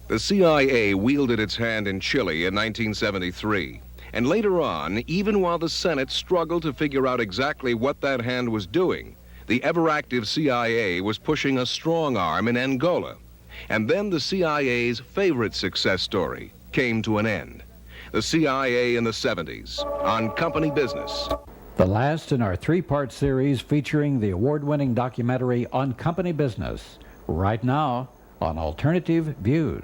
The CIA wielded its hand in Chile in 1973. And later on, even while the Senate struggled to figure out exactly what that hand was doing, the ever-active CIA was pushing a strong arm in Angola. And then the CIA's favorite success story came to an end. The CIA in the 70s, on company business. The last in our three-part series featuring the award-winning documentary On Company Business, right now on Alternative Views.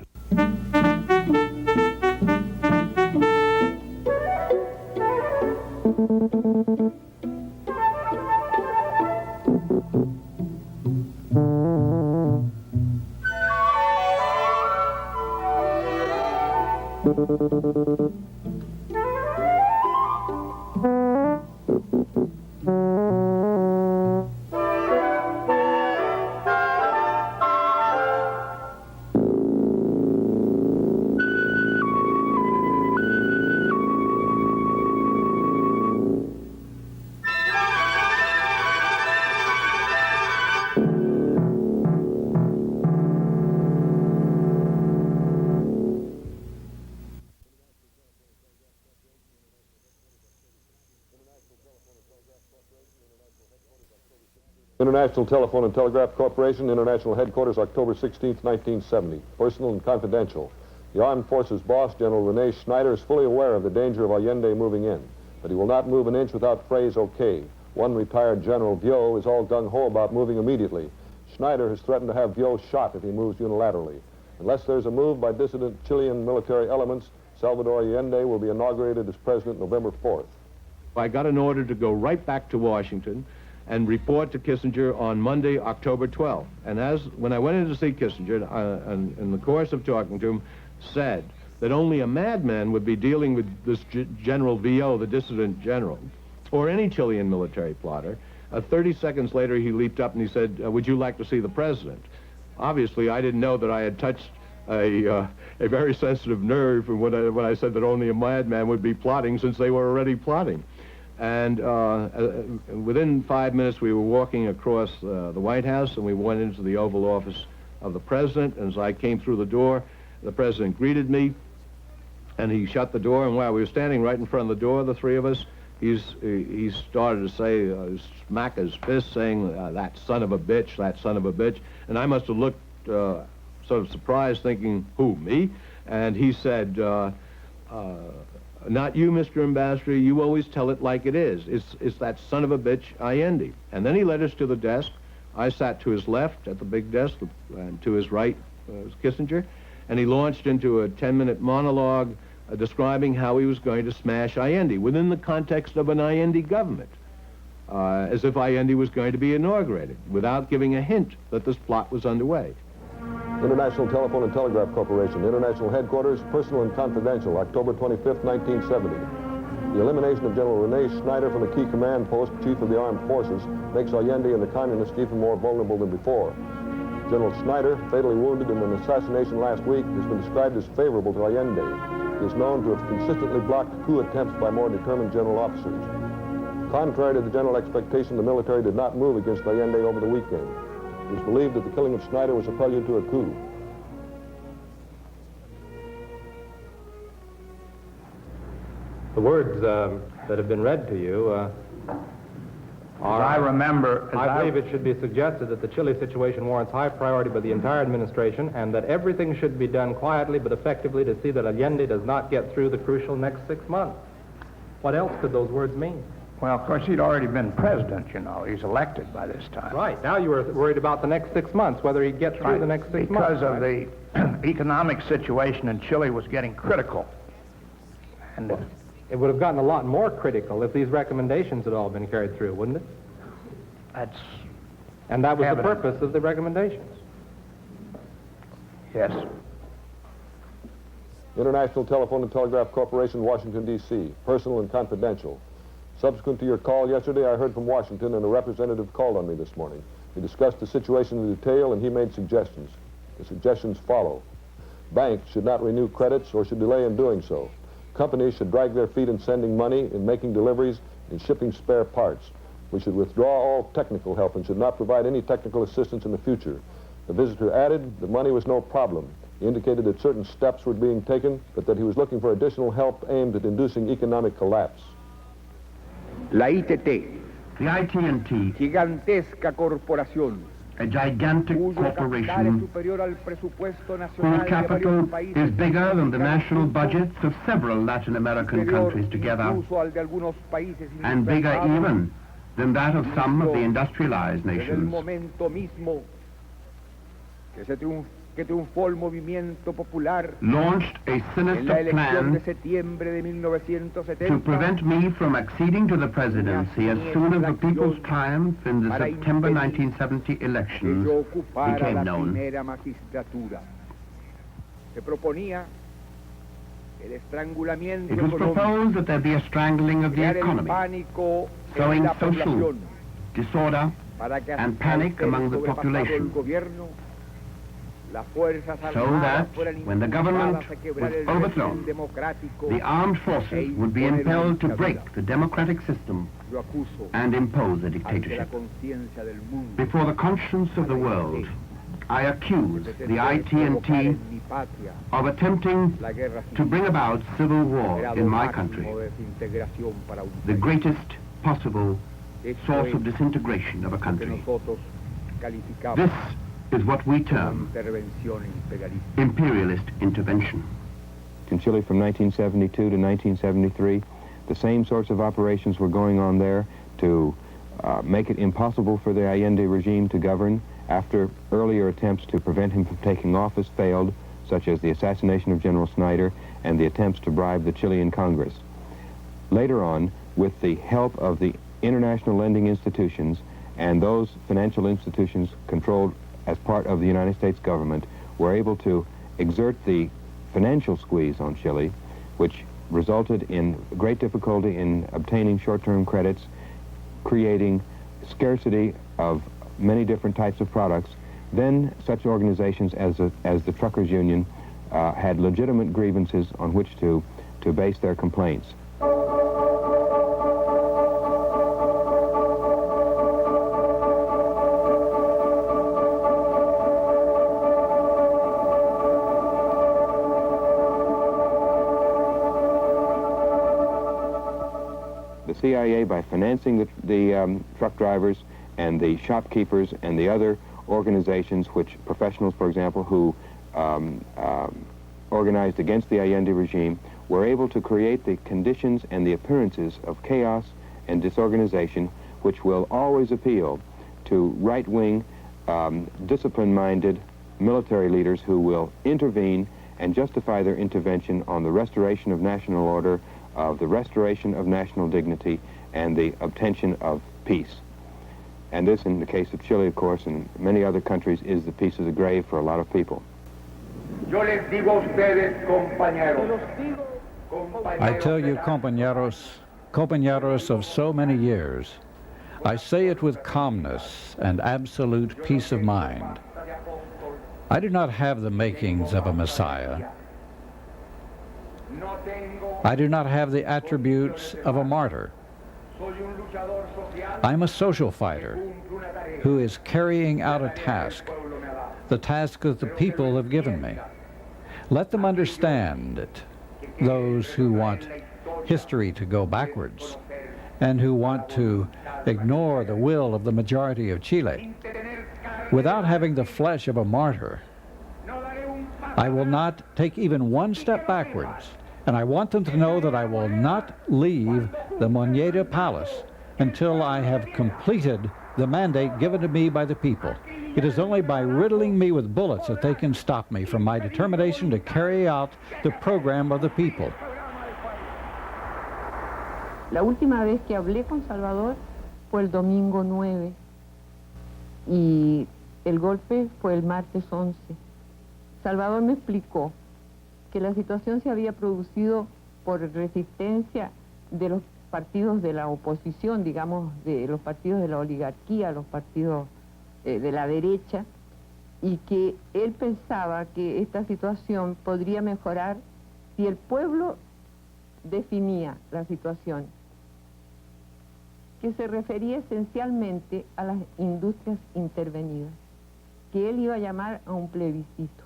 International Telephone and Telegraph Corporation, International Headquarters, October 16, 1970. Personal and confidential. The Armed Forces boss, General Rene Schneider, is fully aware of the danger of Allende moving in, but he will not move an inch without phrase okay. One retired General, Vio, is all gung-ho about moving immediately. Schneider has threatened to have Vio shot if he moves unilaterally. Unless there's a move by dissident Chilean military elements, Salvador Allende will be inaugurated as president November 4th. I got an order to go right back to Washington and report to Kissinger on Monday, October 12th. And when I went in to see Kissinger, and in the course of talking to him, said that only a madman would be dealing with this General Vio, the dissident general, or any Chilean military plotter. 30 seconds later, he leaped up and he said, would you like to see the president? Obviously, I didn't know that I had touched a very sensitive nerve when I said that only a madman would be plotting, since they were already plotting. And within 5 minutes, we were walking across the White House, and we went into the Oval Office of the President. And as I came through the door, the President greeted me, and he shut the door. And while we were standing right in front of the door, the three of us, he started to say, smack his fist, saying, that son of a bitch, that son of a bitch. And I must have looked sort of surprised, thinking, who, me? And he said, not you, Mr. Ambassador, you always tell it like it is. It's that son of a bitch, Allende. And then he led us to the desk. I sat to his left at the big desk, and to his right was Kissinger. And he launched into a 10-minute monologue describing how he was going to smash Allende within the context of an Allende government, as if Allende was going to be inaugurated, without giving a hint that this plot was underway. International Telephone and Telegraph Corporation, International Headquarters, Personal and Confidential, October 25, 1970. The elimination of General Rene Schneider from the key command post, Chief of the Armed Forces, makes Allende and the Communists even more vulnerable than before. General Schneider, fatally wounded in an assassination last week, has been described as favorable to Allende. He is known to have consistently blocked coup attempts by more determined general officers. Contrary to the general expectation, the military did not move against Allende over the weekend. It was believed that the killing of Schneider was a prelude to a coup. The words that have been read to you are... I believe it should be suggested that the Chile situation warrants high priority by the entire administration, and that everything should be done quietly but effectively to see that Allende does not get through the crucial next 6 months. What else could those words mean? Well, of course, he'd already been president, you know. He's elected by this time. Right. Now you were worried about the next 6 months, whether he'd get through the next 6 months. Because of the economic situation in Chile was getting critical. And it would have gotten a lot more critical if these recommendations had all been carried through, wouldn't it? And that was evident. The purpose of the recommendations. Yes. International Telephone and Telegraph Corporation, Washington, D.C., Personal and Confidential. Subsequent to your call yesterday, I heard from Washington, and a representative called on me this morning. We discussed the situation in detail, and he made suggestions. The suggestions follow. Banks should not renew credits or should delay in doing so. Companies should drag their feet in sending money, in making deliveries, in shipping spare parts. We should withdraw all technical help and should not provide any technical assistance in the future. The visitor added that money was no problem. He indicated that certain steps were being taken, but that he was looking for additional help aimed at inducing economic collapse. La ITT, The IT&T, gigantesca corporación, a gigantic cuyo capital es corporation superior al presupuesto whose nacional de capital varios países is bigger than the national mexicanos, budgets of several Latin American superior countries together, incluso al de algunos países and bigger industrializados, even than that of some of the industrialized desde el nations, momento mismo que triunfó el movimiento popular launched a en la sinister elección de plan septiembre de to 1970 prevent me from acceding to the presidency as soon as the People's Triumph in the September 1970 que elections yo ocupara became la known. primera magistratura. Se proponía el estrangulamiento It was económico, proposed that there be a strangling of the crear el economy, pánico en sowing la social población disorder para que and hasta panic el among the sobrepasado population, el gobierno, las fuerzas so armadas that fueran when the government impulsadas a quebrar was el overthrown, régimen democrático. the armed forces would be impelled to break the democratic system Yo acuso and impose a ante la dictatorship. conciencia del mundo Before the conscience of the world, I accuse the provocar IT&T en mi patria of attempting la guerra to civil, bring about civil war grado in my máximo country, de desintegración para un the país. greatest possible Esto source es of disintegration of a que country. nosotros calificamos This is what we como term intervención imperialista. imperialist intervention. In Chile from 1972 to 1973, the same sorts of operations were going on there to make it impossible for the Allende regime to govern after earlier attempts to prevent him from taking office failed, such as the assassination of General Snyder and the attempts to bribe the Chilean Congress. Later on, with the help of the international lending institutions and those financial institutions controlled as part of the United States government, were able to exert the financial squeeze on Chile, which resulted in great difficulty in obtaining short-term credits, creating scarcity of many different types of products. Then such organizations as the Truckers Union had legitimate grievances on which to base their complaints. The CIA, by financing the truck drivers and the shopkeepers and the other organizations, which professionals, for example, who organized against the Allende regime, were able to create the conditions and the appearances of chaos and disorganization which will always appeal to right-wing, discipline-minded military leaders who will intervene and justify their intervention on the restoration of national order, of the restoration of national dignity, and the obtention of peace. And this, in the case of Chile, of course, and many other countries, is the peace of the grave for a lot of people. Yo les digo a ustedes, compañeros, I tell you, compañeros of so many years, I say it with calmness and absolute peace of mind. I do not have the makings of a Messiah. I do not have the attributes of a martyr. I'm a social fighter who is carrying out a task, the task that the people have given me. Let them understand it, those who want history to go backwards and who want to ignore the will of the majority of Chile. Without having the flesh of a martyr, I will not take even one step backwards, and I want them to know that I will not leave the Moneda Palace until I have completed the mandate given to me by the people. It is only by riddling me with bullets that they can stop me from my determination to carry out the program of the people. La última vez que hablé con Salvador fue el domingo 9 y el golpe fue el martes 11. Salvador me explicó que la situación se había producido por resistencia de los partidos de la oposición, digamos, de los partidos de la oligarquía, los partidos de la derecha, y que él pensaba que esta situación podría mejorar si el pueblo definía la situación, que se refería esencialmente a las industrias intervenidas, que él iba a llamar a un plebiscito.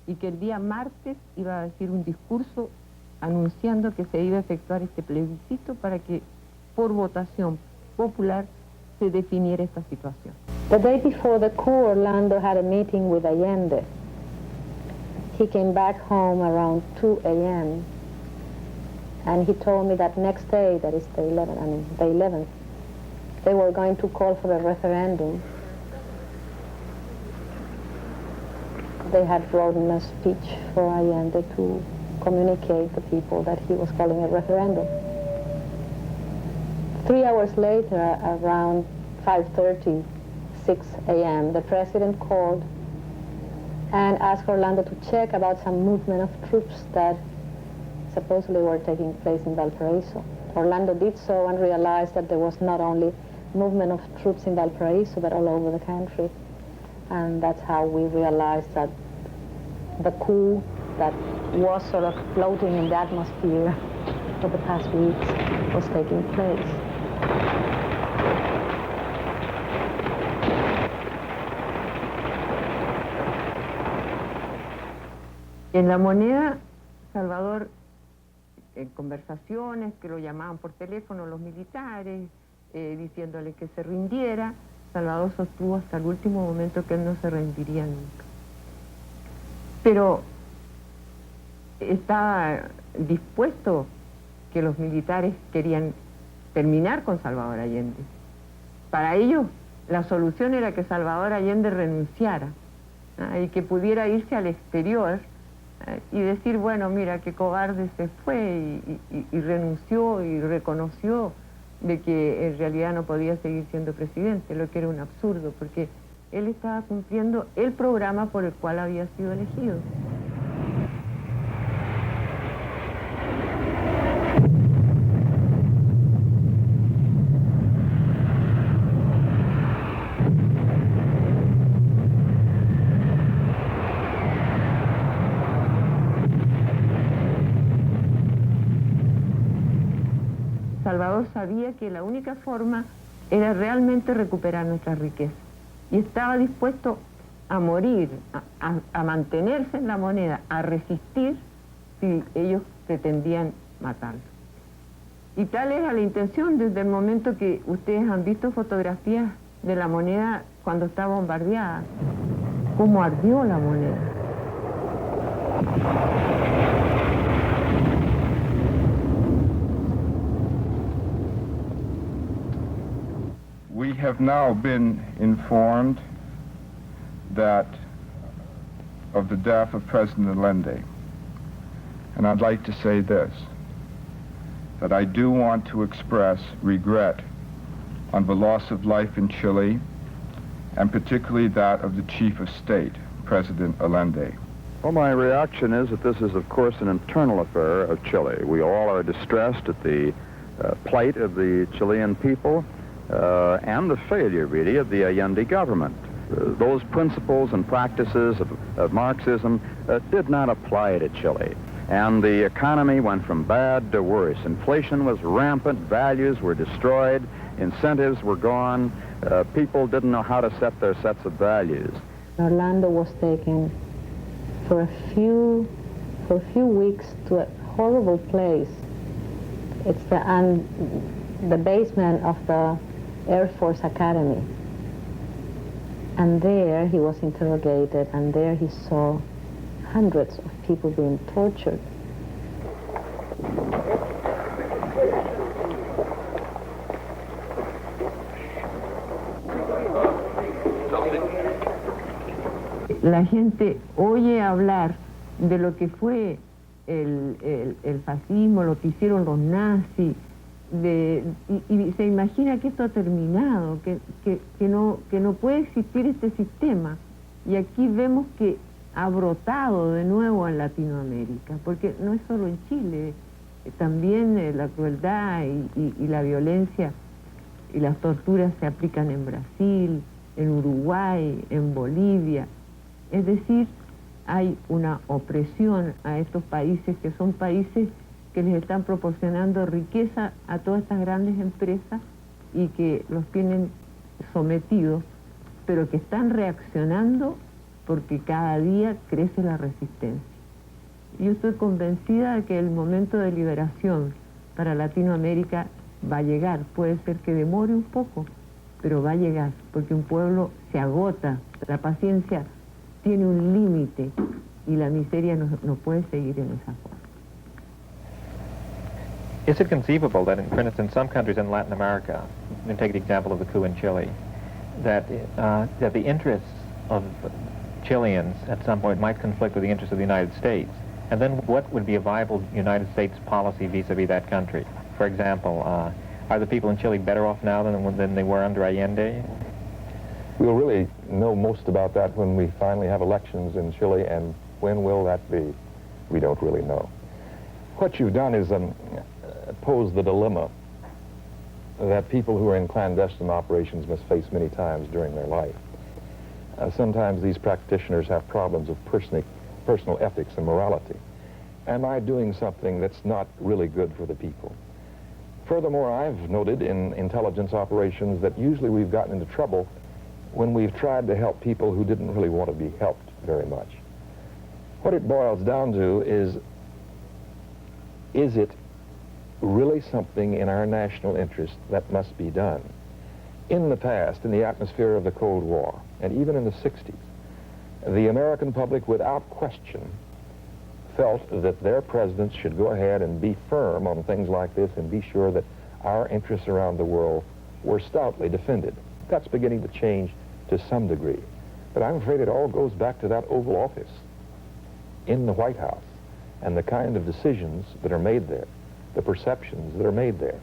y que el día martes iba a decir un discurso anunciando que se iba a efectuar este plebiscito para que por votación popular se definiera esta situación. The day before the coup, Orlando had a meeting with Allende. He came back home around 2 a.m. and he told me that next day, that is the 11th, they were going to call for a referendum. They had written a speech for Allende to communicate to people that he was calling a referendum. 3 hours later, around 5:30, 6 a.m., the president called and asked Orlando to check about some movement of troops that supposedly were taking place in Valparaiso. Orlando did so and realized that there was not only movement of troops in Valparaiso, but all over the country. And that's how we realized that the coup that was sort of floating in the atmosphere for the past weeks was taking place. En La Moneda, Salvador, en conversaciones que lo llamaban por teléfono los militares, diciéndole que se rindiera, Salvador sostuvo hasta el último momento que él no se rendiría nunca. Pero estaba dispuesto que los militares querían terminar con Salvador Allende. Para ellos, la solución era que Salvador Allende renunciara, y que pudiera irse al exterior y decir, bueno, mira, qué cobarde se fue y renunció y reconoció de que en realidad no podía seguir siendo presidente, lo que era un absurdo, porque él estaba cumpliendo el programa por el cual había sido elegido. Salvador sabía que la única forma era realmente recuperar nuestra riqueza y estaba dispuesto a morir, a mantenerse en La Moneda, a resistir si ellos pretendían matarlo. Y tal era la intención desde el momento que ustedes han visto fotografías de La Moneda cuando está bombardeada, cómo ardió La Moneda. We have now been informed of the death of President Allende. And I'd like to say this, that I do want to express regret on the loss of life in Chile, and particularly that of the Chief of State, President Allende. Well, my reaction is that this is, of course, an internal affair of Chile. We all are distressed at the plight of the Chilean people, and the failure, really, of the Allende government. Those principles and practices of Marxism did not apply to Chile. And the economy went from bad to worse. Inflation was rampant, values were destroyed, incentives were gone, people didn't know how to set their sets of values. Orlando was taken for a few weeks to a horrible place. It's the basement of the Air Force Academy. And there he was interrogated, and there he saw hundreds of people being tortured. La gente oye hablar de lo que fue el fascismo, lo que hicieron los nazis, y se imagina que esto ha terminado, que no puede existir este sistema. Y aquí vemos que ha brotado de nuevo en Latinoamérica, porque no es solo en Chile, también la crueldad y la violencia y las torturas se aplican en Brasil, en Uruguay, en Bolivia. Es decir, hay una opresión a estos países que son países que les están proporcionando riqueza a todas estas grandes empresas y que los tienen sometidos, pero que están reaccionando porque cada día crece la resistencia. Yo estoy convencida de que el momento de liberación para Latinoamérica va a llegar. Puede ser que demore un poco, pero va a llegar, porque un pueblo se agota, la paciencia tiene un límite y la miseria no puede seguir en esa forma. Is it conceivable that, for instance, some countries in Latin America, and take the example of the coup in Chile, that the interests of Chileans at some point might conflict with the interests of the United States? And then what would be a viable United States policy vis-a-vis that country? For example, are the people in Chile better off now than they were under Allende? We'll really know most about that when we finally have elections in Chile, and when will that be? We don't really know. What you've done is pose the dilemma that people who are in clandestine operations must face many times during their life. Sometimes these practitioners have problems of personal ethics and morality. Am I doing something that's not really good for the people? Furthermore, I've noted in intelligence operations that usually we've gotten into trouble when we've tried to help people who didn't really want to be helped very much. What it boils down to is it really something in our national interest that must be done? In the past, in the atmosphere of the Cold War, and even in the 60s, the American public, without question, felt that their presidents should go ahead and be firm on things like this and be sure that our interests around the world were stoutly defended. That's beginning to change to some degree. But I'm afraid it all goes back to that Oval Office in the White House and the kind of decisions that are made there, the perceptions that are made there.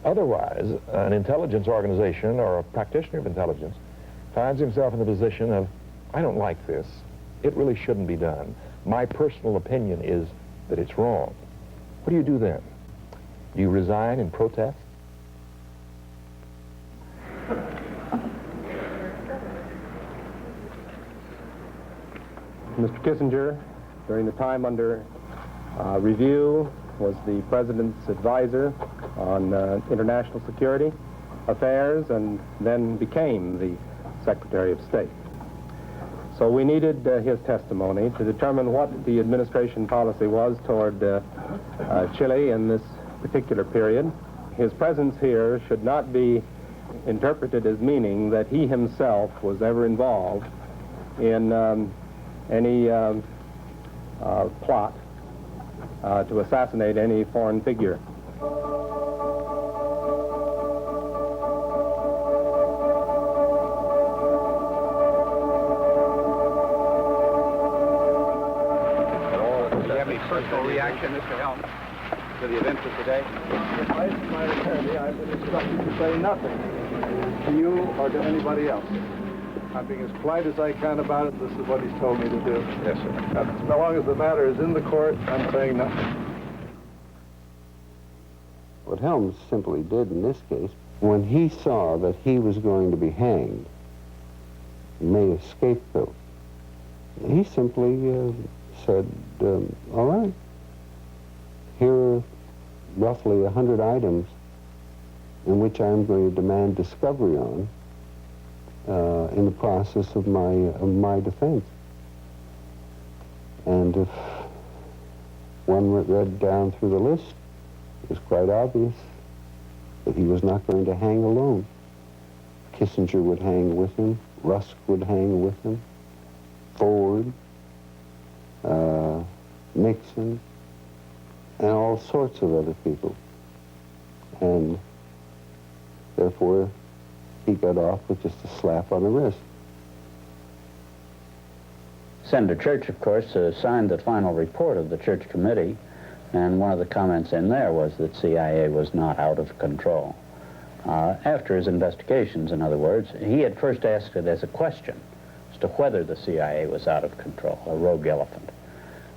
Otherwise, an intelligence organization or a practitioner of intelligence finds himself in the position of, I don't like this. It really shouldn't be done. My personal opinion is that it's wrong. What do you do then? Do you resign in protest? Mr. Kissinger, during the time under review, was the President's advisor on international security affairs and then became the Secretary of State. So we needed his testimony to determine what the administration policy was toward Chile in this particular period. His presence here should not be interpreted as meaning that he himself was ever involved in any plot to assassinate any foreign figure. Personal reaction, Mr. Helms, to the events of today? If I am my attorney, I've been instructed to say nothing to you or to anybody else. I'm being as polite as I can about it. This is what he's told me to do. Yes, sir. As long as the matter is in the court, I'm saying nothing. What Helms simply did in this case, when he saw that he was going to be hanged, made a scapegoat, he simply said, all right, here are roughly 100 items in which I'm going to demand discovery on in the process of my defense. And if one read down through the list, it was quite obvious that he was not going to hang alone. Kissinger would hang with him, Rusk would hang with him, Ford, Nixon, and all sorts of other people. And therefore, he got off with just a slap on the wrist. Senator Church, of course, signed the final report of the Church Committee, and one of the comments in there was that CIA was not out of control. After his investigations, in other words, he had first asked it as a question as to whether the CIA was out of control, a rogue elephant.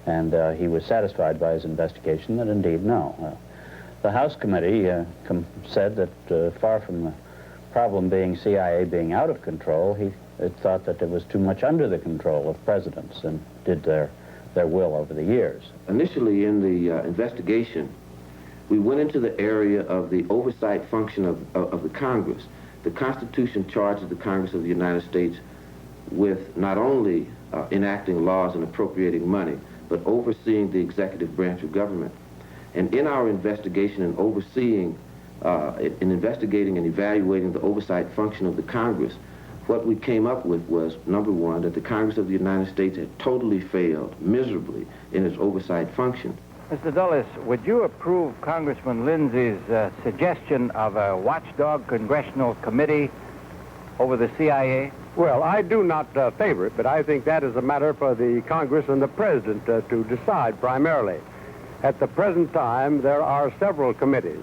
And he was satisfied by his investigation that indeed no. The House Committee said that far from the problem being CIA being out of control, it thought that it was too much under the control of presidents and did their will over the years. Initially in the investigation, we went into the area of the oversight function of the Congress. The Constitution charges the Congress of the United States with not only enacting laws and appropriating money, but overseeing the executive branch of government. And in our investigation and overseeing, in investigating and evaluating the oversight function of the Congress, what we came up with was, number one, that the Congress of the United States had totally failed miserably in its oversight function. Mr. Dulles, would you approve Congressman Lindsey's suggestion of a watchdog congressional committee over the CIA? Well, I do not favor it, but I think that is a matter for the Congress and the President to decide primarily. At the present time, there are several committees,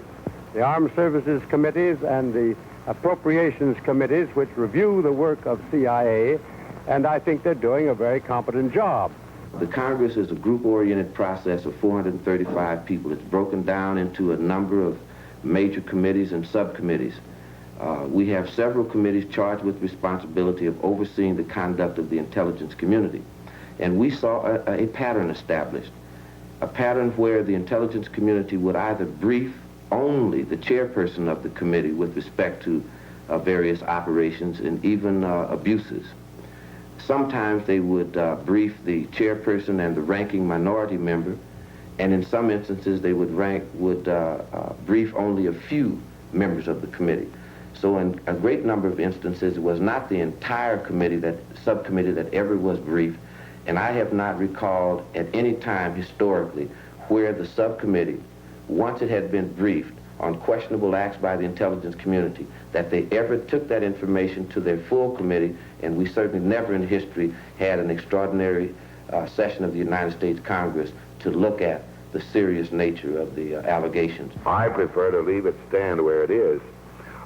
the Armed Services Committees and the Appropriations Committees, which review the work of CIA, and I think they're doing a very competent job. The Congress is a group-oriented process of 435 people. It's broken down into a number of major committees and subcommittees. We have several committees charged with responsibility of overseeing the conduct of the intelligence community. And we saw a pattern established, a pattern where the intelligence community would either brief only the chairperson of the committee with respect to various operations and even abuses. Sometimes they would brief the chairperson and the ranking minority member, and in some instances they would brief only a few members of the committee. So in a great number of instances, it was not the entire subcommittee that ever was briefed, and I have not recalled at any time historically where the subcommittee, once it had been briefed on questionable acts by the intelligence community, that they ever took that information to their full committee, and we certainly never in history had an extraordinary session of the United States Congress to look at the serious nature of the allegations. I prefer to leave it stand where it is.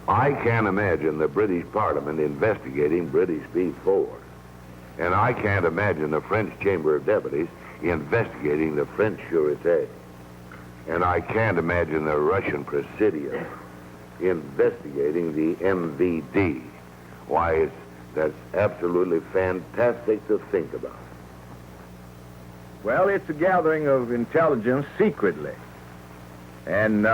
I can't imagine the British Parliament investigating British B-4. And I can't imagine the French Chamber of Deputies investigating the French Sûreté. And I can't imagine the Russian Presidium investigating the MVD. Why, that's absolutely fantastic to think about. Well, it's a gathering of intelligence secretly. And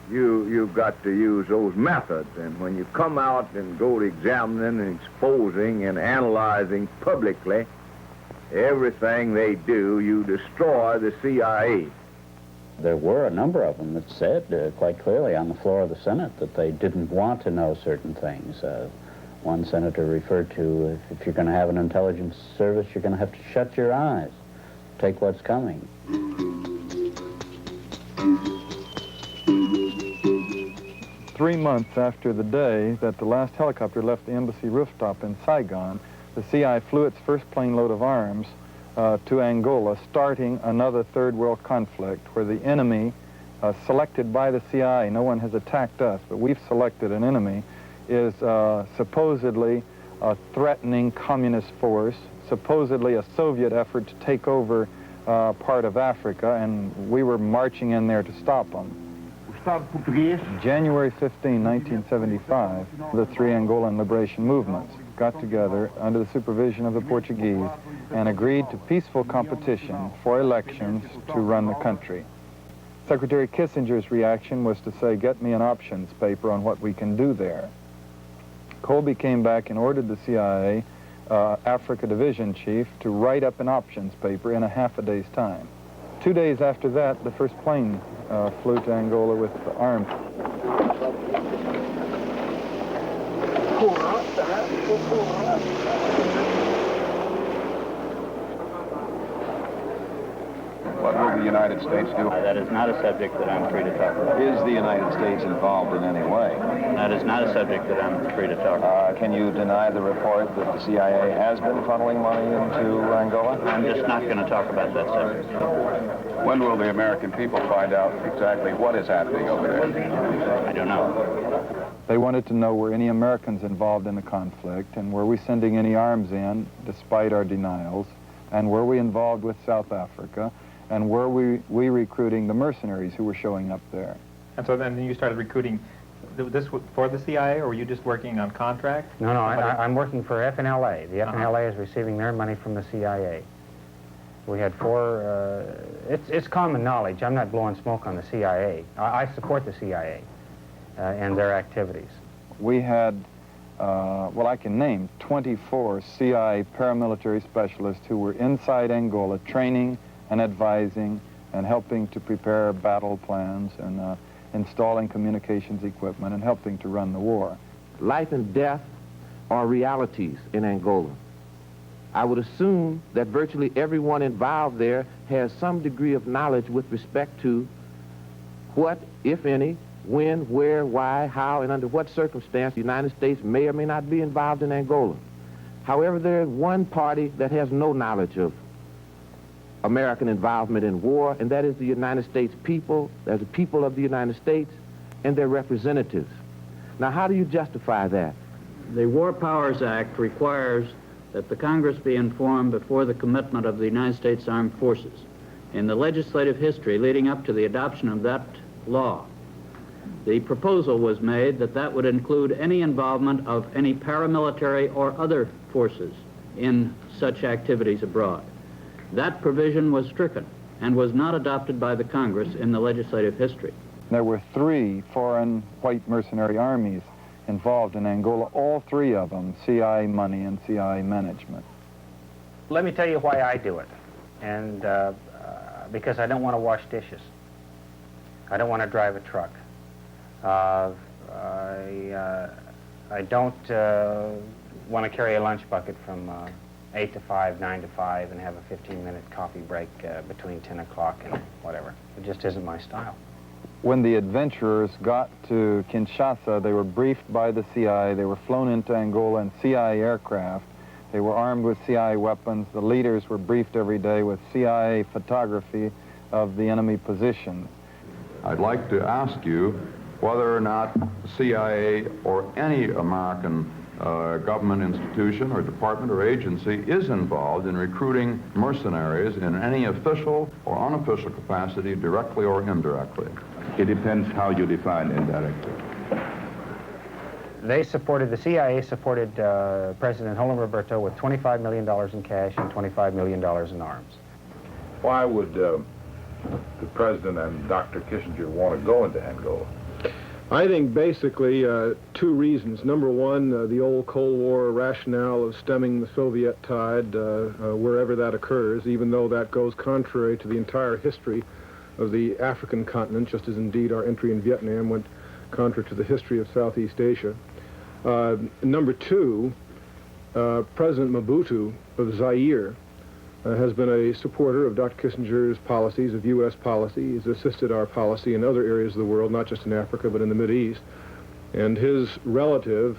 you've got to use those methods. And when you come out and go to examining and exposing and analyzing publicly everything they do, you destroy the CIA. There were a number of them that said quite clearly on the floor of the Senate that they didn't want to know certain things. One senator referred to, if you're going to have an intelligence service, you're going to have to shut your eyes, take what's coming. 3 months after the day that the last helicopter left the embassy rooftop in Saigon, the CIA flew its first plane load of arms to Angola, starting another Third World conflict where the enemy selected by the CIA, no one has attacked us, but we've selected an enemy, is supposedly a threatening communist force, supposedly a Soviet effort to take over part of Africa, and we were marching in there to stop them. January 15, 1975, the three Angolan liberation movements got together under the supervision of the Portuguese and agreed to peaceful competition for elections to run the country. Secretary Kissinger's reaction was to say, get me an options paper on what we can do there. Colby came back and ordered the CIA Africa Division Chief to write up an options paper in a half a day's time. 2 days after that, the first plane flew to Angola with the arms. What will the United States do? That is not a subject that I'm free to talk about. Is the United States involved in any way? That is not a subject that I'm free to talk about. Can you deny the report that the CIA has been funneling money into Angola? I'm just not going to talk about that subject. When will the American people find out exactly what is happening over there? I don't know. They wanted to know were any Americans involved in the conflict, and were we sending any arms in despite our denials, and were we involved with South Africa, and were we recruiting the mercenaries who were showing up there? And so then you started recruiting this for the CIA, or were you just working on contract? No, I'm working for FNLA. The FNLA is receiving their money from the CIA. We had four, it's common knowledge. I'm not blowing smoke on the CIA. I support the CIA and their activities. We had well, I can name 24 CIA paramilitary specialists who were inside Angola training and advising and helping to prepare battle plans and installing communications equipment and helping to run the war. Life and death are realities in Angola. I would assume that virtually everyone involved there has some degree of knowledge with respect to what, if any, when, where, why, how, and under what circumstance the United States may or may not be involved in Angola. However, there is one party that has no knowledge of American involvement in war, and that is the United States people, as the people of the United States, and their representatives. Now, how do you justify that? The War Powers Act requires that the Congress be informed before the commitment of the United States Armed Forces. In the legislative history leading up to the adoption of that law, the proposal was made that that would include any involvement of any paramilitary or other forces in such activities abroad. That provision was stricken and was not adopted by the Congress in the legislative history. There were 3 foreign white mercenary armies involved in Angola, all 3 of them CIA money and CIA management. Let me tell you why I do it, and because I don't want to wash dishes. I don't want to drive a truck. I don't want to carry a lunch bucket from 8 to 5, 9 to 5, and have a 15-minute coffee break between 10 o'clock and whatever. It just isn't my style. When the adventurers got to Kinshasa, they were briefed by the CIA. They were flown into Angola in CIA aircraft. They were armed with CIA weapons. The leaders were briefed every day with CIA photography of the enemy positions. I'd like to ask you whether or not the CIA or any American government institution or department or agency is involved in recruiting mercenaries in any official or unofficial capacity, directly or indirectly. It depends how you define indirectly. They supported, the CIA supported President Roland Roberto with $25 million in cash and $25 million in arms. Why would the President and Dr. Kissinger want to go into Angola? I think basically 2 reasons. Number one, the old Cold War rationale of stemming the Soviet tide wherever that occurs, even though that goes contrary to the entire history of the African continent, just as indeed our entry in Vietnam went contrary to the history of Southeast Asia. Number 2, President Mobutu of Zaire has been a supporter of Dr. Kissinger's policies, of U.S. policy. He's assisted our policy in other areas of the world, not just in Africa, but in the Mideast. And his relative,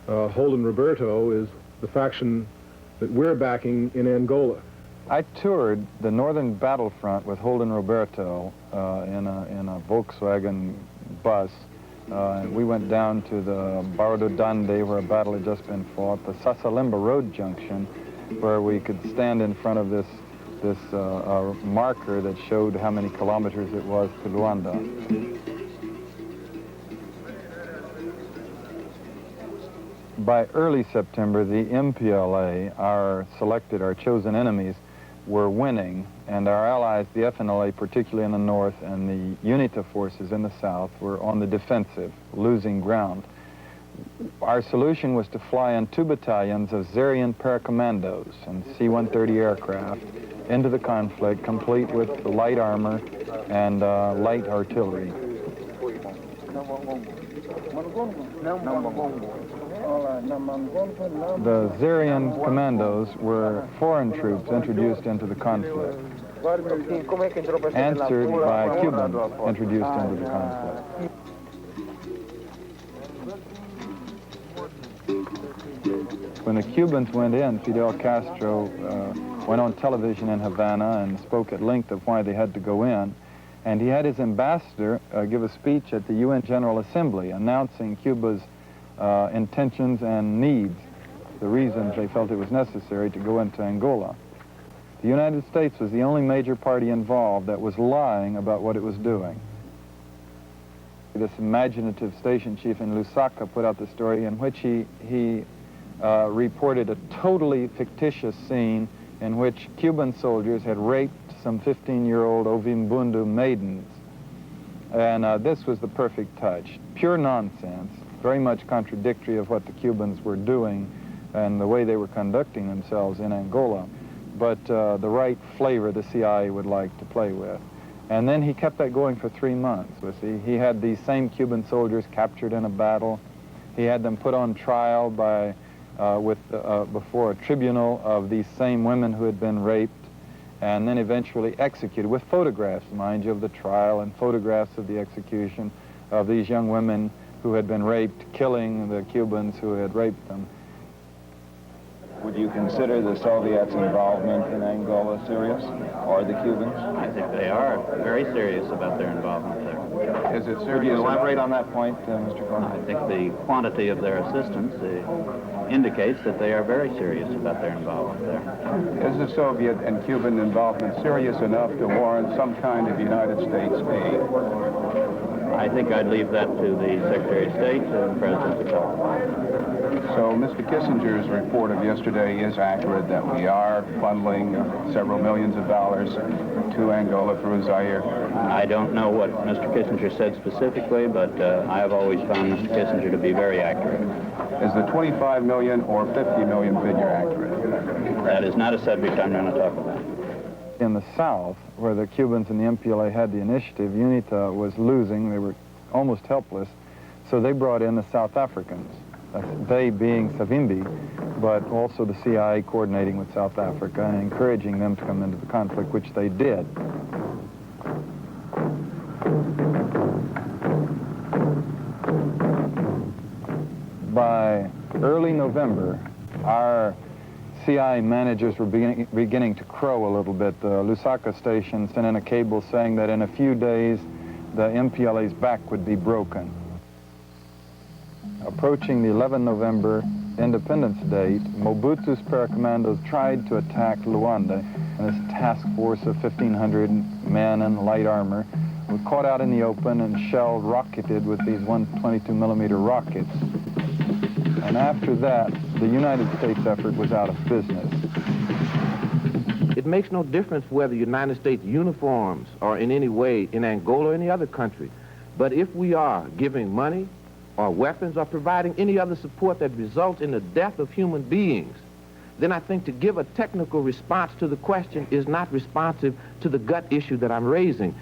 Holden Roberto, is the faction that we're backing in Angola. I toured the northern battlefront with Holden Roberto in a Volkswagen bus. We went down to the Barra do Dande, where a battle had just been fought, the Sasalimba Road Junction, where we could stand in front of this marker that showed how many kilometers it was to Luanda. By early September, the MPLA, our chosen enemies, were winning, and our allies, the FNLA, particularly in the north, and the UNITA forces in the south, were on the defensive, losing ground. Our solution was to fly in 2 battalions of Zairian paracommandos and C-130 aircraft into the conflict, complete with light armor and light artillery. The Zairian commandos were foreign troops introduced into the conflict, answered by Cubans introduced into the conflict. When the Cubans went in, Fidel Castro went on television in Havana and spoke at length of why they had to go in. And he had his ambassador give a speech at the UN General Assembly announcing Cuba's intentions and needs, the reasons they felt it was necessary to go into Angola. The United States was the only major party involved that was lying about what it was doing. This imaginative station chief in Lusaka put out the story in which he reported a totally fictitious scene in which Cuban soldiers had raped some 15-year-old Ovimbundu maidens. And this was the perfect touch. Pure nonsense. very much contradictory of what the Cubans were doing and the way they were conducting themselves in Angola, but the right flavor the CIA would like to play with. And then he kept that going for 3 months. He had these same Cuban soldiers captured in a battle. He had them put on trial before a tribunal of these same women who had been raped, and then eventually executed, with photographs, mind you, of the trial and photographs of the execution of these young women who had been raped, killing the Cubans who had raped them. Would you consider the Soviets' involvement in Angola serious, or the Cubans? I think they are very serious about their involvement there. Is it serious? Would you elaborate on that point, Mr. Kellner? I think the quantity of their assistance indicates that they are very serious about their involvement there. Is the Soviet and Cuban involvement serious enough to warrant some kind of United States aid? I think I'd leave that to the Secretary of State and the President to tell. So Mr. Kissinger's report of yesterday is accurate that we are funneling several millions of dollars to Angola through Zaire? I don't know what Mr. Kissinger said specifically, but I have always found Mr. Kissinger to be very accurate. Is the 25 million or 50 million figure accurate? That is not a subject I'm going to talk about. In the South, where the Cubans and the MPLA had the initiative, UNITA was losing. They were almost helpless, so they brought in the South Africans. They being Savimbi, but also the CIA coordinating with South Africa and encouraging them to come into the conflict, which they did. By early November, our CIA managers were beginning to crow a little bit. The Lusaka station sent in a cable saying that in a few days, the MPLA's back would be broken. Approaching the 11 November Independence date, Mobutu's paracommandos tried to attack Luanda, and this task force of 1,500 men in light armor were caught out in the open and shelled, rocketed with these 122-millimeter rockets. And after that, the United States effort was out of business. It makes no difference whether United States uniforms are in any way in Angola or any other country. But if we are giving money or weapons or providing any other support that results in the death of human beings, then I think to give a technical response to the question is not responsive to the gut issue that I'm raising.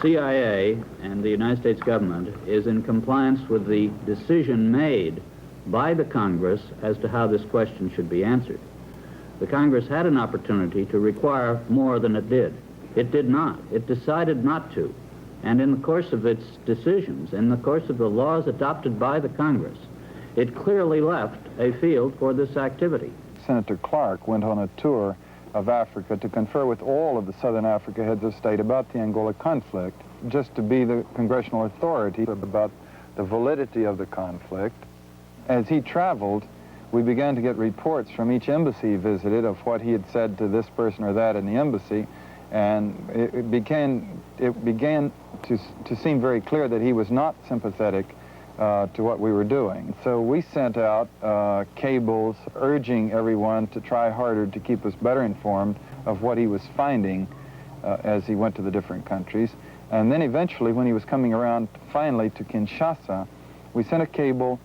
CIA and the United States government is in compliance with the decision made by the Congress as to how this question should be answered. The Congress had an opportunity to require more than it did. It did not. It decided not to. And in the course of its decisions, in the course of the laws adopted by the Congress, it clearly left a field for this activity. Senator Clark went on a tour of Africa to confer with all of the Southern Africa heads of state about the Angola conflict, just to be the congressional authority about the validity of the conflict. As he traveled, we began to get reports from each embassy he visited of what he had said to this person or that in the embassy, and it began to seem very clear that he was not sympathetic to what we were doing. So we sent out cables urging everyone to try harder to keep us better informed of what he was finding as he went to the different countries. And then eventually, when he was coming around finally to Kinshasa, we sent a cable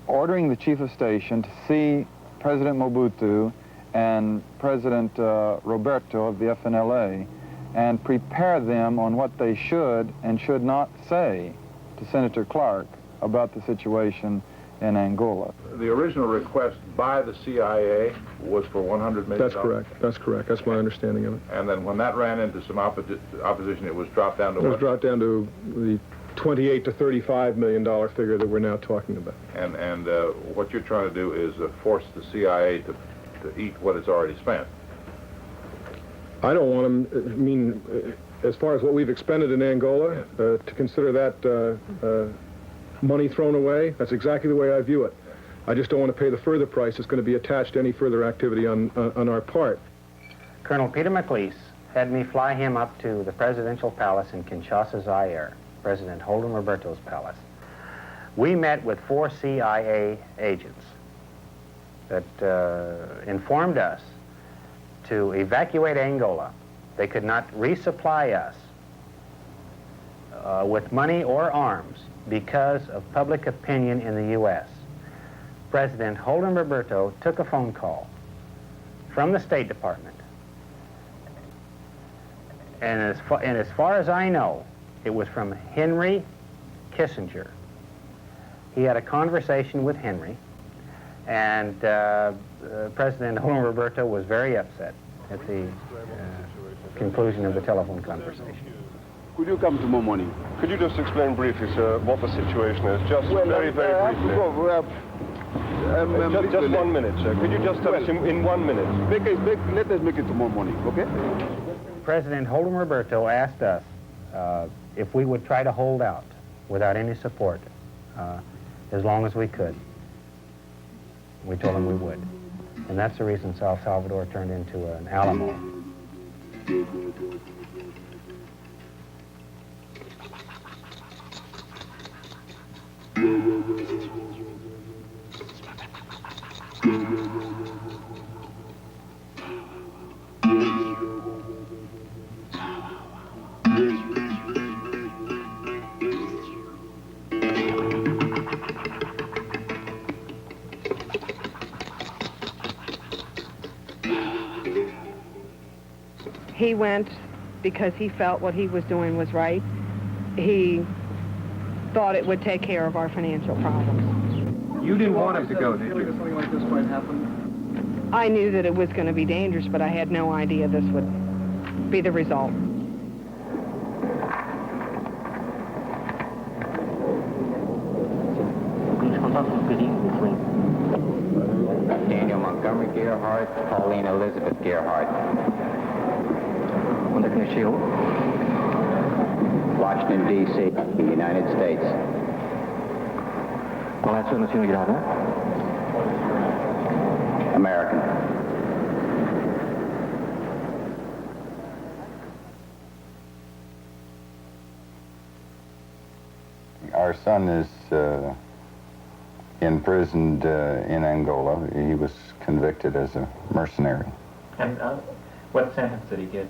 ordering the chief of station to see President Mobutu and President Roberto of the FNLA and prepare them on what they should and should not say to Senator Clark about the situation in Angola. The original request by the CIA was for $100 million. That's correct. That's correct. That's my understanding of it. And then when that ran into some opposition, it was dropped down to what? It was dropped down to the $28 to $35 million figure that we're now talking about. And what you're trying to do is force the CIA to eat what it's already spent. I don't want them, as far as what we've expended in Angola, to consider that money thrown away, that's exactly the way I view it. I just don't want to pay the further price that's going to be attached to any further activity on our part. Colonel Peter McLeese had me fly him up to the presidential palace in Kinshasa, Zaire, President Holden Roberto's palace. We met with 4 CIA agents that informed us to evacuate Angola. They could not resupply us with money or arms because of public opinion in the U.S. President Holden Roberto took a phone call from the State Department, and as far as I know, it was from Henry Kissinger. He had a conversation with Henry, and President Holden Roberto was very upset at the conclusion of the telephone conversation. Could you come tomorrow morning? Could you just explain briefly, sir, what the situation is? Just very briefly. Just 1 minute, sir. Could you just tell us in 1 minute? Let us make it tomorrow morning, okay? President Holden Roberto asked us if we would try to hold out without any support as long as we could. We told him we would. And that's the reason El Salvador turned into an Alamo. He went because he felt what he was doing was right. He thought it would take care of our financial problems. You didn't want him to go, did you? Something like this might happen? I knew that it was going to be dangerous, but I had no idea this would be the result. Daniel Montgomery Gerhardt, Pauline Elizabeth Gerhardt. Washington, D.C., the United States. American. Our son is imprisoned in Angola. He was convicted as a mercenary. And what sentence did he get?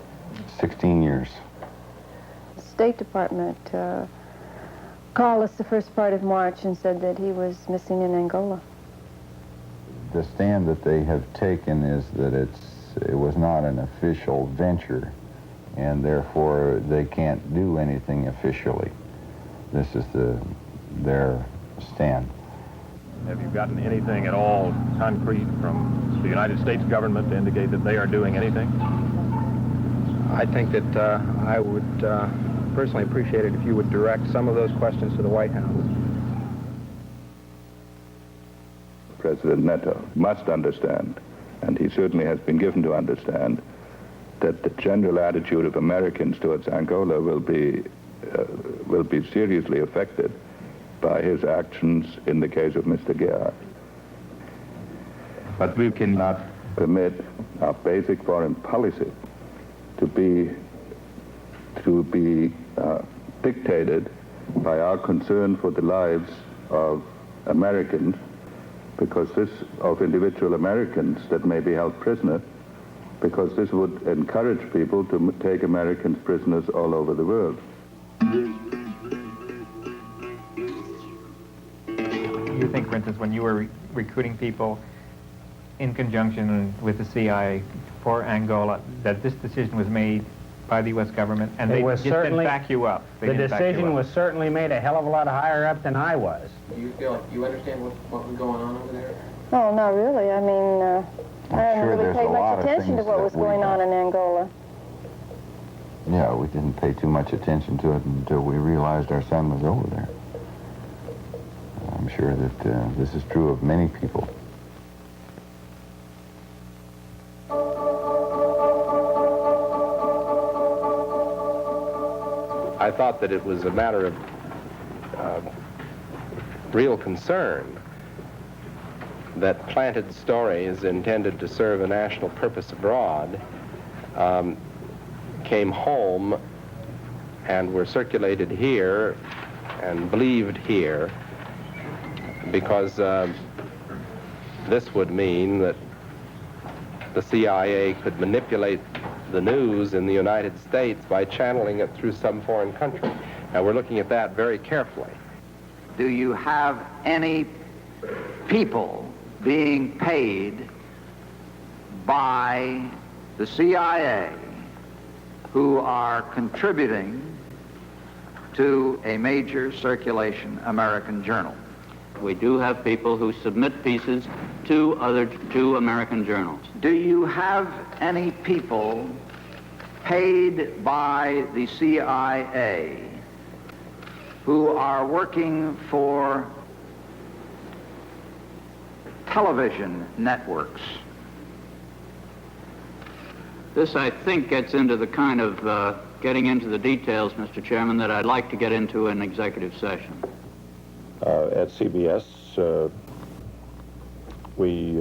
16 years. The State Department called us the first part of March and said that he was missing in Angola. The stand that they have taken is that it was not an official venture, and therefore they can't do anything officially. This is their stand. Have you gotten anything at all concrete from the United States government to indicate that they are doing anything? I think that I would personally appreciate it if you would direct some of those questions to the White House. President Neto must understand, and he certainly has been given to understand, that the general attitude of Americans towards Angola will be seriously affected by his actions in the case of Mr. Gerhardt. But we cannot permit our basic foreign policy to be dictated by our concern for the lives of Americans, because this, of individual Americans that may be held prisoner, because this would encourage people to take Americans prisoners all over the world. You think, for instance, when you were recruiting people in conjunction with the CIA for Angola, that this decision was made by the U.S. government, and they just didn't back you up? The decision was certainly made a hell of a lot higher up than I was. Do you feel like you understand what was going on over there? No, not really. I mean, I hadn't really paid much attention to what was going on in Angola. Yeah, we didn't pay too much attention to it until we realized our son was over there. I'm sure that this is true of many people. I thought that it was a matter of real concern that planted stories intended to serve a national purpose abroad came home and were circulated here and believed here, because this would mean that the CIA could manipulate the news in the United States by channeling it through some foreign country. Now, we're looking at that very carefully. do you have any people being paid by the CIA who are contributing to a major circulation American journal? We do have people who submit pieces to American journals. Do you have any people paid by the CIA who are working for television networks? This, I think, gets into the kind of getting into the details, Mr. Chairman, that I'd like to get into in executive session. At CBS, we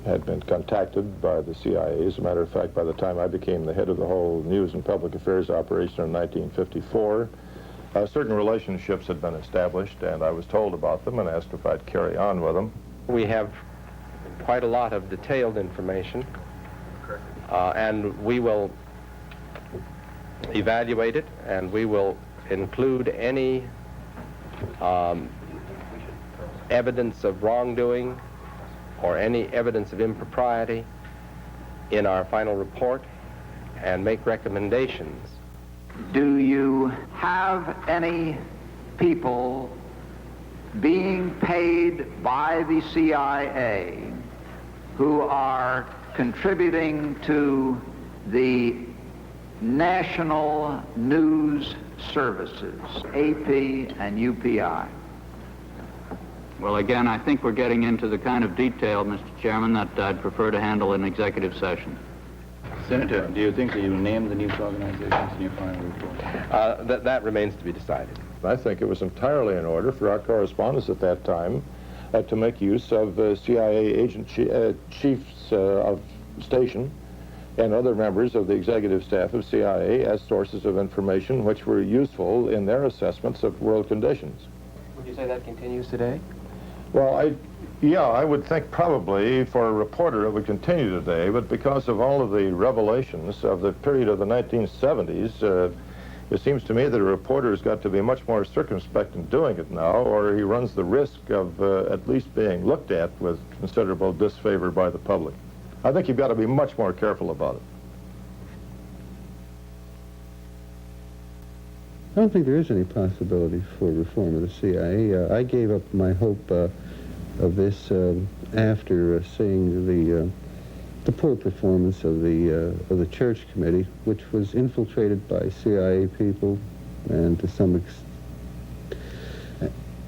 had been contacted by the CIA. As a matter of fact, by the time I became the head of the whole news and public affairs operation in 1954, certain relationships had been established, and I was told about them and asked if I'd carry on with them. We have quite a lot of detailed information, and we will evaluate it, and we will include any evidence of wrongdoing or any evidence of impropriety in our final report and make recommendations. Do you have any people being paid by the CIA who are contributing to the national news services, AP and UPI? Well, again, I think we're getting into the kind of detail, Mr. Chairman, that I'd prefer to handle in executive session. Senator, do you think that you named the news organizations in your final report? That remains to be decided. I think it was entirely in order for our correspondents at that time to make use of CIA agent chiefs of station and other members of the executive staff of CIA as sources of information which were useful in their assessments of world conditions. Would you say that continues today? Well, I would think probably for a reporter it would continue today, but because of all of the revelations of the period of the 1970s, it seems to me that a reporter has got to be much more circumspect in doing it now, or he runs the risk of at least being looked at with considerable disfavor by the public. I think you've got to be much more careful about it. I don't think there is any possibility for reform of the CIA. I gave up my hope of this after seeing the poor performance of the Church Committee, which was infiltrated by CIA people and to some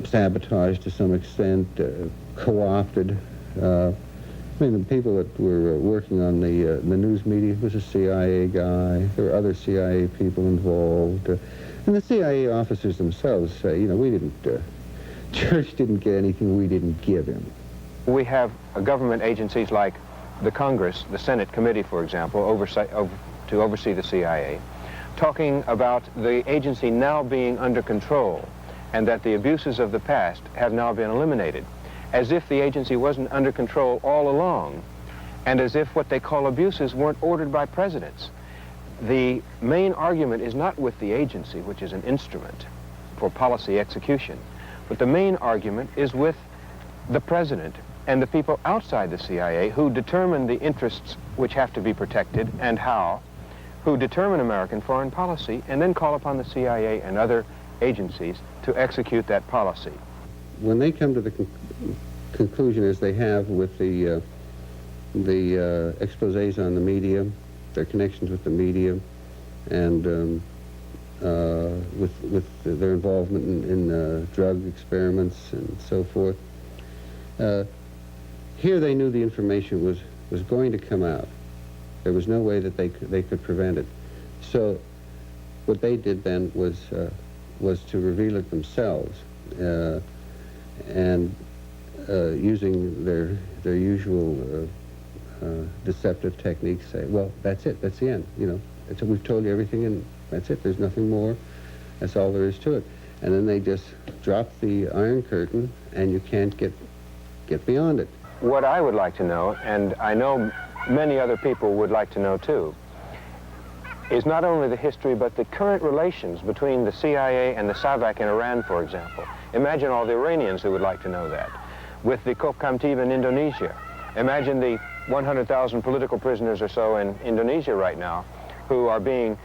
sabotaged to some extent, co-opted. I mean, the people that were working on the news media was a CIA guy. There were other CIA people involved. And the CIA officers themselves say, you know, we didn't, Church didn't get anything we didn't give him. We have government agencies like the Congress, the Senate Committee, for example, to oversee the CIA, talking about the agency now being under control and that the abuses of the past have now been eliminated, as if the agency wasn't under control all along, and as if what they call abuses weren't ordered by presidents. The main argument is not with the agency, which is an instrument for policy execution, but the main argument is with the president and the people outside the CIA who determine the interests which have to be protected and how, who determine American foreign policy and then call upon the CIA and other agencies to execute that policy. When they come to the conclusion, as they have with the exposés on the media, their connections with the media, and with their involvement in drug experiments and so forth. Here they knew the information was going to come out. There was no way that they could prevent it. So what they did then was to reveal it themselves, and using their usual deceptive techniques, say, well, that's it, that's the end, you know, we've told you everything and that's it, there's nothing more, that's all there is to it. And then they just drop the Iron Curtain and you can't get beyond it. What I would like to know, and I know many other people would like to know too, is not only the history but the current relations between the CIA and the SAVAK in Iran, for example. Imagine all the Iranians who would like to know that. With the Kopkamtib in Indonesia, imagine the 100,000 political prisoners or so in Indonesia right now who are being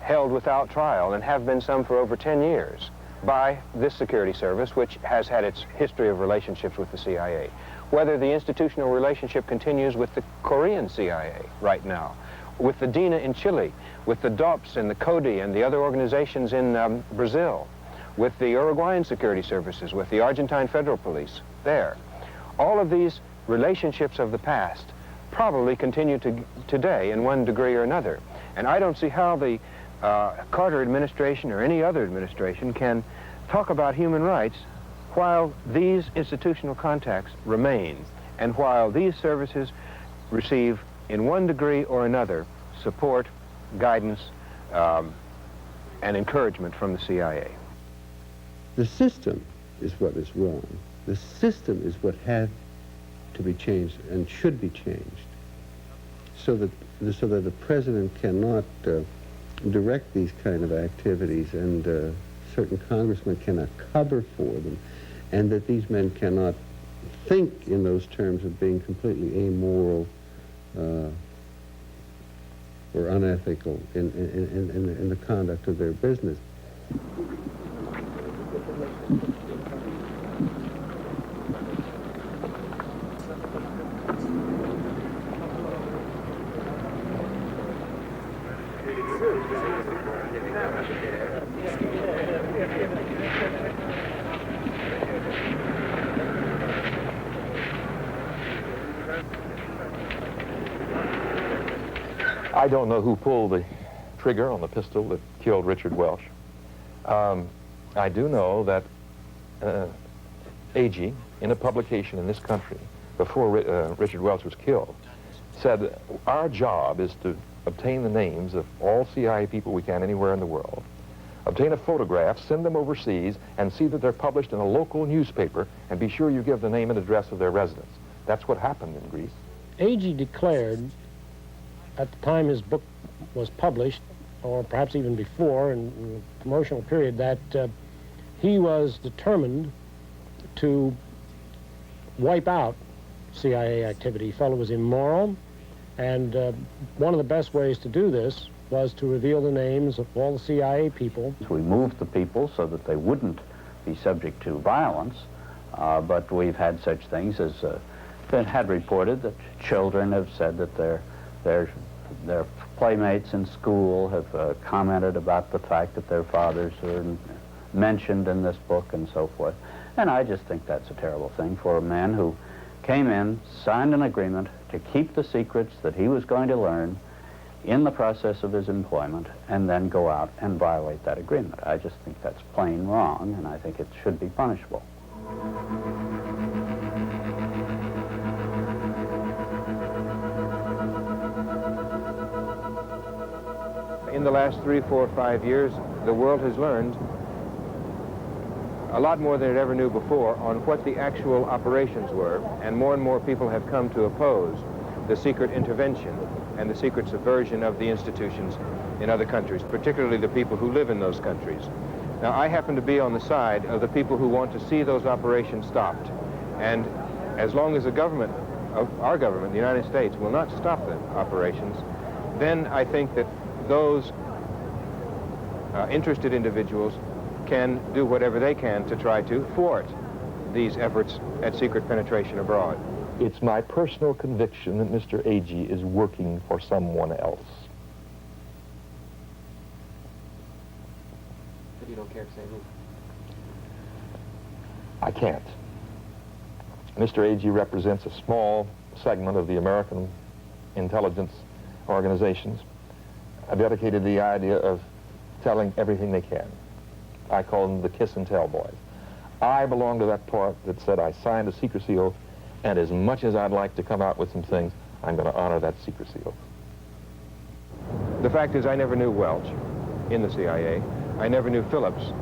held without trial, and have been some for over 10 years, by this security service, which has had its history of relationships with the CIA. Whether the institutional relationship continues with the Korean CIA right now, with the DINA in Chile, with the DOPS and the CODI and the other organizations in Brazil, with the Uruguayan security services, with the Argentine Federal Police there. All of these relationships of the past probably continue today in one degree or another. And I don't see how the Carter administration or any other administration can talk about human rights while these institutional contacts remain, and while these services receive, in one degree or another, support, guidance, and encouragement from the CIA. The system is what is wrong. The system is what had to be changed and should be changed, so that the president cannot direct these kind of activities, and certain congressmen cannot cover for them, and that these men cannot think in those terms of being completely amoral or unethical in the conduct of their business. I don't know who pulled the trigger on the pistol that killed Richard Welch. I do know that Agee, in a publication in this country, before Richard Welch was killed, said, our job is to obtain the names of all CIA people we can anywhere in the world, obtain a photograph, send them overseas, and see that they're published in a local newspaper, and be sure you give the name and address of their residence. That's what happened in Greece. Agee declared, at the time his book was published, or perhaps even before, in the promotional period, that he was determined to wipe out CIA activity. He felt it was immoral, and one of the best ways to do this was to reveal the names of all the CIA people. We moved the people so that they wouldn't be subject to violence, but we've had such things as been had reported that children have said that their playmates in school have commented about the fact that their fathers are mentioned in this book and so forth. And I just think that's a terrible thing for a man who came in, signed an agreement to keep the secrets that he was going to learn in the process of his employment, and then go out and violate that agreement. I just think that's plain wrong, and I think it should be punishable. In the last 3, 4, 5 years, the world has learned a lot more than it ever knew before on what the actual operations were, and more people have come to oppose the secret intervention and the secret subversion of the institutions in other countries, particularly the people who live in those countries. Now, I happen to be on the side of the people who want to see those operations stopped. And as long as the government, our government, the United States, will not stop the operations, then I think that those interested individuals can do whatever they can to try to thwart these efforts at secret penetration abroad. It's my personal conviction that Mr. Agee is working for someone else. But you don't care to say who? I can't. Mr. Agee represents a small segment of the American intelligence organizations dedicated to the idea of telling everything they can. I call them the kiss and tell boys. I belong to that part that said I signed a secrecy oath, and as much as I'd like to come out with some things, I'm going to honor that secrecy oath. The fact is, I never knew Welch in the CIA. I never knew Phillips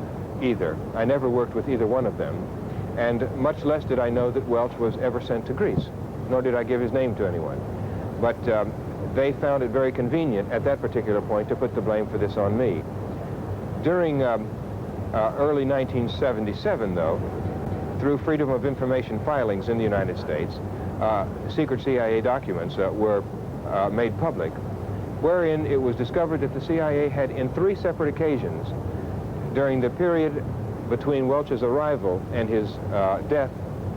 either. I never worked with either one of them. And much less did I know that Welch was ever sent to Greece, nor did I give his name to anyone. But they found it very convenient at that particular point to put the blame for this on me. During Early 1977, though, through Freedom of Information filings in the United States, secret CIA documents were made public, wherein it was discovered that the CIA had, in 3 separate occasions, during the period between Welch's arrival and his death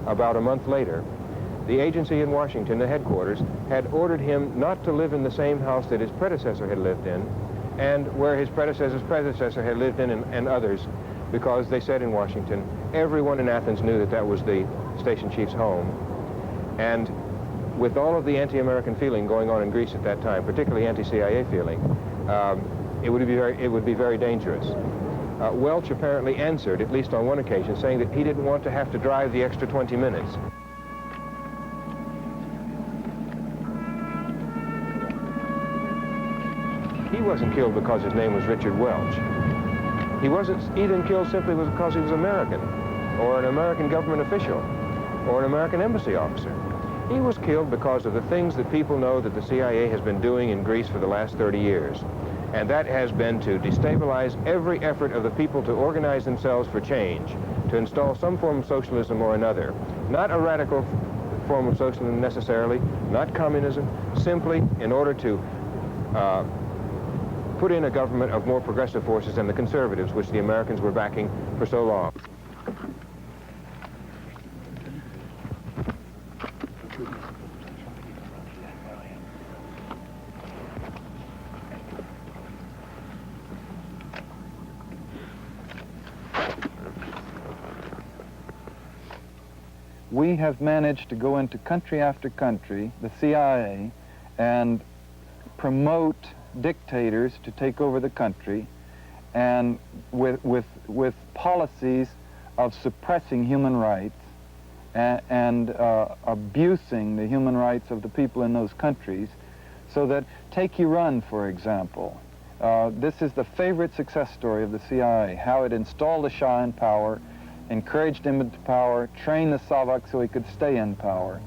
about a month later, the agency in Washington, the headquarters, had ordered him not to live in the same house that his predecessor had lived in, and where his predecessor's predecessor had lived in, and others, because they said in Washington, everyone in Athens knew that that was the station chief's home. And with all of the anti-American feeling going on in Greece at that time, particularly anti-CIA feeling, it would be very dangerous. Welch apparently answered, at least on one occasion, saying that he didn't want to have to drive the extra 20 minutes. He wasn't killed because his name was Richard Welch. He wasn't even killed simply because he was American, or an American government official, or an American embassy officer. He was killed because of the things that people know that the CIA has been doing in Greece for the last 30 years. And that has been to destabilize every effort of the people to organize themselves for change, to install some form of socialism or another. Not a radical form of socialism necessarily, not communism, simply in order to put in a government of more progressive forces than the conservatives, which the Americans were backing for so long. We have managed to go into country after country, the CIA, and promote dictators to take over the country, and with policies of suppressing human rights and abusing the human rights of the people in those countries, so that, take Iran, for example. This is the favorite success story of the CIA, how it installed the Shah in power, encouraged him into power, trained the Savak so he could stay in power.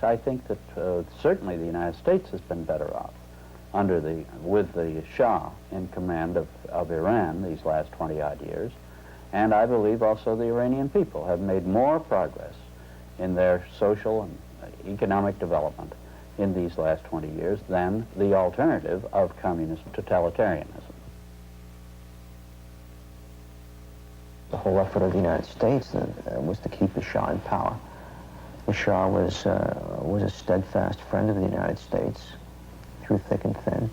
I think that certainly the United States has been better off with the Shah in command of Iran these last 20-odd years. And I believe also the Iranian people have made more progress in their social and economic development in these last 20 years than the alternative of communist totalitarianism. The whole effort of the United States was to keep the Shah in power. The Shah was a steadfast friend of the United States through thick and thin.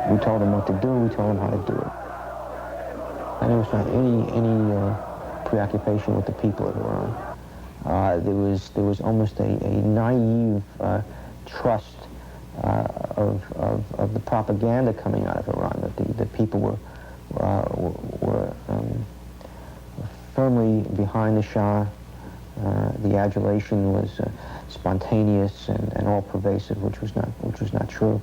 We told him what to do, we told him how to do it. And there was not any preoccupation with the people of Iran. There was almost a naive trust of the propaganda coming out of Iran, that the people were firmly behind the Shah. The adulation was spontaneous and all pervasive, which was not true.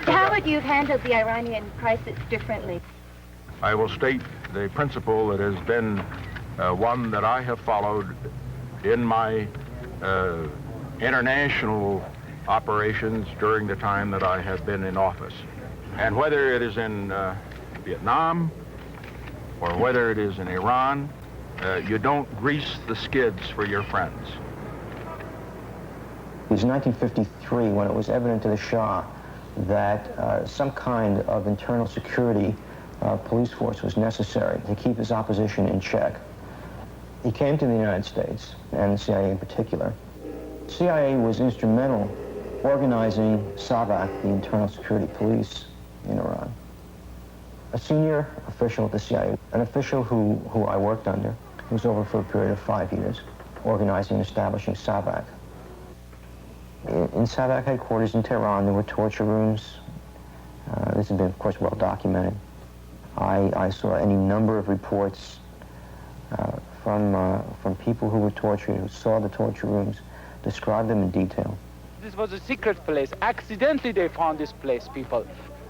How would you have handled the Iranian crisis differently? I will state the principle that has been one that I have followed in my international operations during the time that I have been in office. And whether it is in Vietnam or whether it is in Iran, you don't grease the skids for your friends. It was 1953 when it was evident to the Shah that some kind of internal security police force was necessary to keep his opposition in check. He came to the United States, and the CIA in particular, CIA was instrumental organizing SAVAK, the Internal Security Police in Iran. A senior official at the CIA, an official who I worked under, was over for a period of 5 years, organizing and establishing SAVAK. In SAVAK headquarters in Tehran, there were torture rooms. This has been, of course, well documented. I saw any number of reports from people who were tortured, who saw the torture rooms, described them in detail. This was a secret place. Accidentally they found this place, people.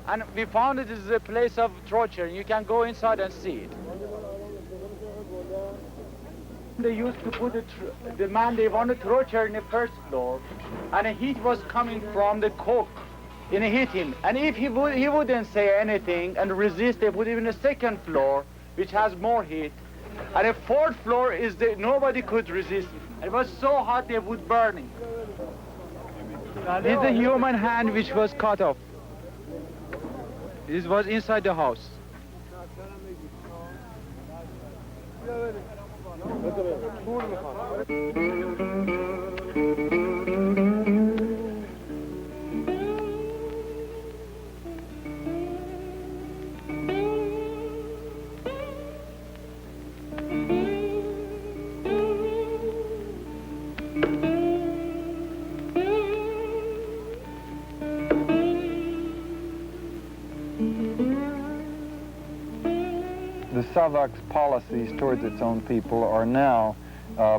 And we found it is a place of torture. You can go inside and see it. They used to put the man they wanted to torture in the first floor, and the heat was coming from the cook, and hit him. And if he wouldn't say anything and resist, they put him in the second floor, which has more heat. And the fourth floor is nobody could resist. It was so hot they would burn him. This is the human hand which was cut off. This was inside the house. The SAVAK's policies towards its own people are now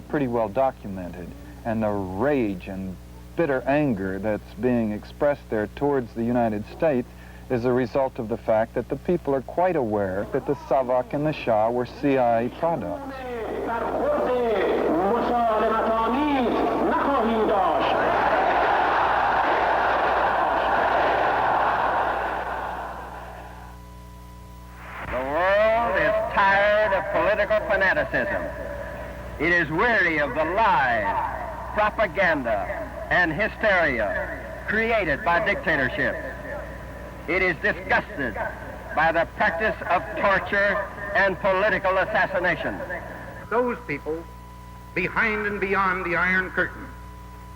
pretty well documented, and the rage and bitter anger that's being expressed there towards the United States is a result of the fact that the people are quite aware that the SAVAK and the Shah were CIA products. Political fanaticism. It is weary of the lies, propaganda, and hysteria created by dictatorship. It is disgusted by the practice of torture and political assassination. Those people, behind and beyond the Iron Curtain,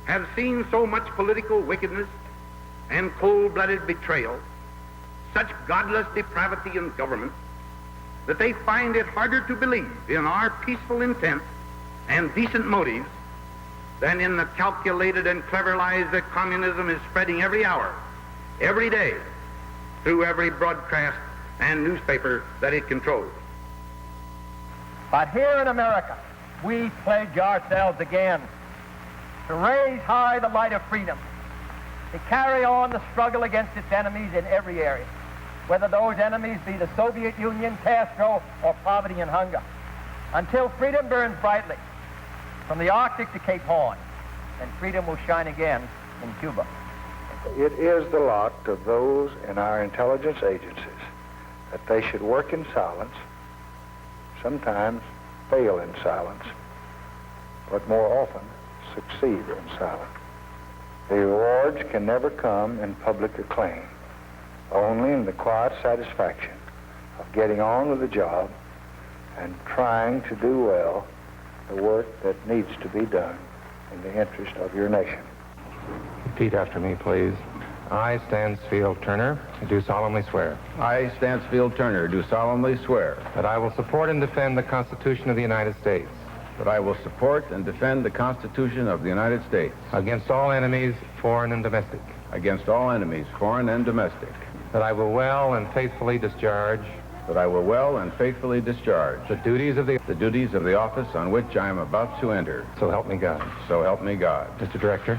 have seen so much political wickedness and cold-blooded betrayal, such godless depravity in government, that they find it harder to believe in our peaceful intent and decent motives than in the calculated and clever lies that communism is spreading every hour, every day, through every broadcast and newspaper that it controls. But here in America, we pledge ourselves again to raise high the light of freedom, to carry on the struggle against its enemies in every area, whether those enemies be the Soviet Union, Castro, or poverty and hunger, until freedom burns brightly from the Arctic to Cape Horn, and freedom will shine again in Cuba. It is the lot of those in our intelligence agencies that they should work in silence, sometimes fail in silence, but more often succeed in silence. The rewards can never come in public acclaim, only in the quiet satisfaction of getting on with the job and trying to do well the work that needs to be done in the interest of your nation. Repeat after me, please. I, Stansfield Turner, do solemnly swear. I, Stansfield Turner, do solemnly swear That I will support and defend the Constitution of the United States. that I will support and defend the Constitution of the United States Against all enemies, foreign and domestic. against all enemies, foreign and domestic. That I will well and faithfully discharge That I will well and faithfully discharge the duties of the office on which I am about to enter. So help me God. So help me God. Mr. Director.